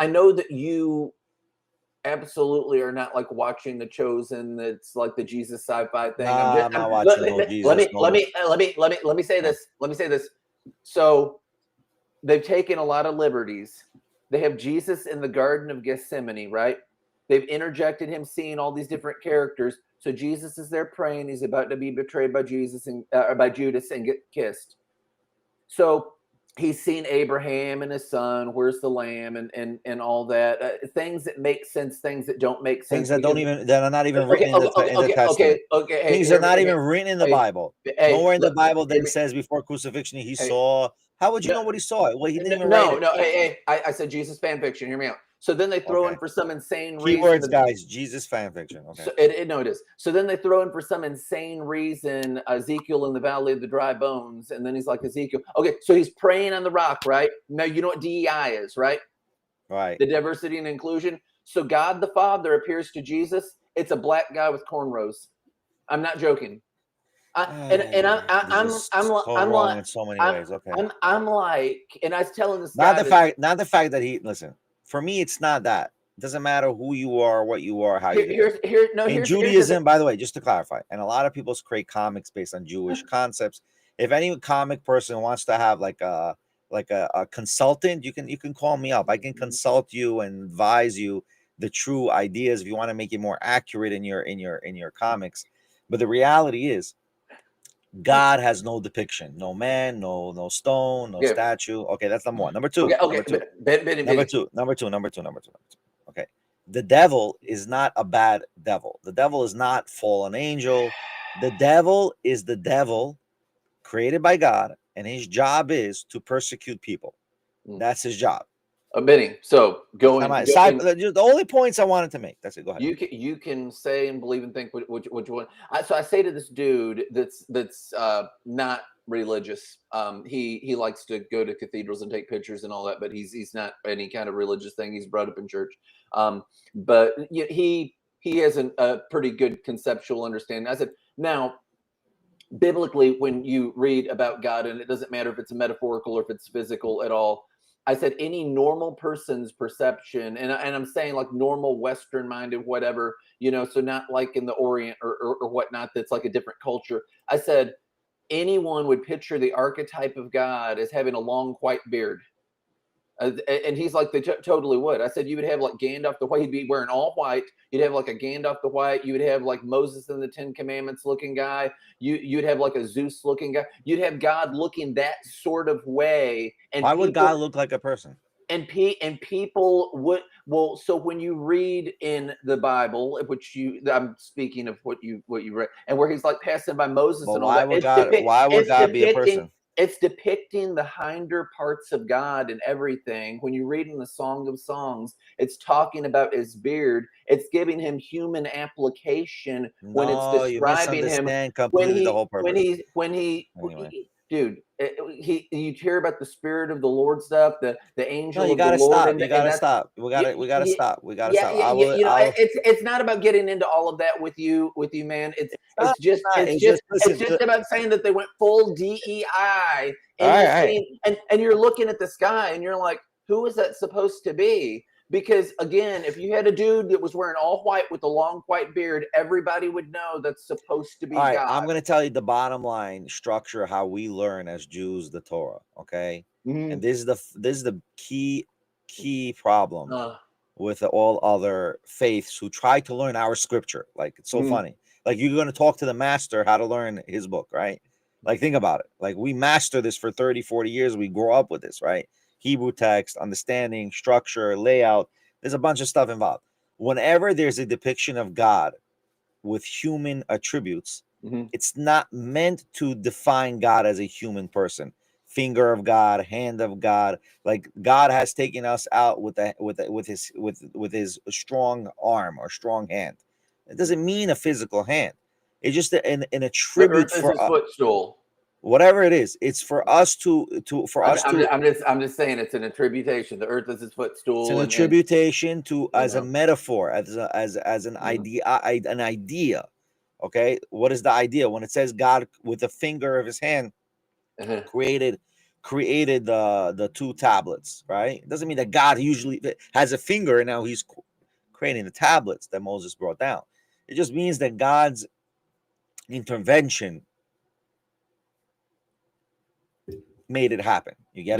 I know that you absolutely are not like watching the Chosen. That's like the Jesus sci-fi thing. I'm not watching no Jesus. Let me say this. Let me say this. So they've taken a lot of liberties. They have Jesus in the Garden of Gethsemane, right? They've interjected him seeing all these different characters. So Jesus is there praying. He's about to be betrayed by Jesus and by Judas and get kissed. So he's seen Abraham and his son. Where's the lamb and all that things that make sense, things that don't make sense, things that are not even written in the Testament. Okay. Things that are not even written in the Bible. Nowhere in the Bible then says before crucifixion he saw. How would you know what he saw? Well, he didn't even write it. I said Jesus fan fiction. Hear me out. So then they throw in for some insane reason. Keywords, guys. Jesus fan fiction. Okay. So it is. So then they throw in for some insane reason Ezekiel in the valley of the dry bones, and then he's like Ezekiel. Okay, so he's praying on the rock, right? Now you know what DEI is, right? Right. The diversity and inclusion. So God the Father appears to Jesus. It's a black guy with cornrows. I'm not joking. I'm wrong in so many ways. Okay. I'm like, and I was telling this not guy the fact that he listen. For me, it's not that. It doesn't matter who you are, what you are, how you are. In Judaism, by the way, just to clarify, and a lot of people create comics based on Jewish concepts. If any comic person wants to have like a consultant, you can call me up. I can consult you and advise you the true ideas if you want to make it more accurate in your comics. But the reality is, God has no depiction, no man, no stone, no statue. Okay, that's number one. Number two. Number two. Okay, the devil is not a bad devil. The devil is not fallen angel. The devil is the devil created by God, and his job is to persecute people. That's his job. Benny, so the only points I wanted to make. That's it. Go ahead. You can say and believe and think which one. So I say to this dude that's not religious. He likes to go to cathedrals and take pictures and all that, but he's not any kind of religious thing. He's brought up in church. But he has a pretty good conceptual understanding. I said, now, biblically, when you read about God, and it doesn't matter if it's metaphorical or if it's physical at all, I said any normal person's perception, and I'm saying like normal Western minded, whatever, so not like in the Orient or whatnot, that's like a different culture. I said anyone would picture the archetype of God as having a long white beard. And he's like, they totally would. I said, you would have like Gandalf the White. He'd be wearing all white. You'd have like a Gandalf the White. You would have like Moses in the Ten Commandments looking guy. You'd have like a Zeus looking guy. You'd have God looking that sort of way. And why would God look like a person? And people would, well, so when you read in the Bible, which I'm speaking of what you read, and where he's like passing by Moses and all that. Why would God be a person? It's depicting the hinder parts of God and everything. When you read in the Song of Songs, it's talking about his beard. It's giving him human application when it's describing him. You hear about the Spirit of the Lord stuff, the angel of the Lord. You gotta stop. We gotta stop. It's not about getting into all of that with you, man. It's just about saying that they went full DEI, and you're looking at the sky and you're like, who is that supposed to be? Because again, if you had a dude that was wearing all white with a long white beard, everybody would know that's supposed to be God. I'm going to tell you the bottom line structure, how we learn as Jews the Torah. Okay, and this is the key problem with all other faiths who try to learn our scripture. Like, it's so funny. Like, you're going to talk to the master how to learn his book, right? Like, think about it. Like, we master this for 30, 40 years. We grow up with this, right? Hebrew text, understanding, structure, layout. There's a bunch of stuff involved. Whenever there's a depiction of God with human attributes, it's not meant to define God as a human person. Finger of God, hand of God. Like, God has taken us out with his strong arm or strong hand. It doesn't mean a physical hand. It's just an attribute for his footstool. Whatever it is, it's for us I'm just saying it's an attribution. The earth is his footstool. It's an attribution to as a metaphor, as an idea. Okay, what is the idea when it says God with the finger of his hand created created the 2 tablets, right? It doesn't mean that God usually has a finger and now he's creating the tablets that Moses brought down. It just means that God's intervention made it happen. You get it?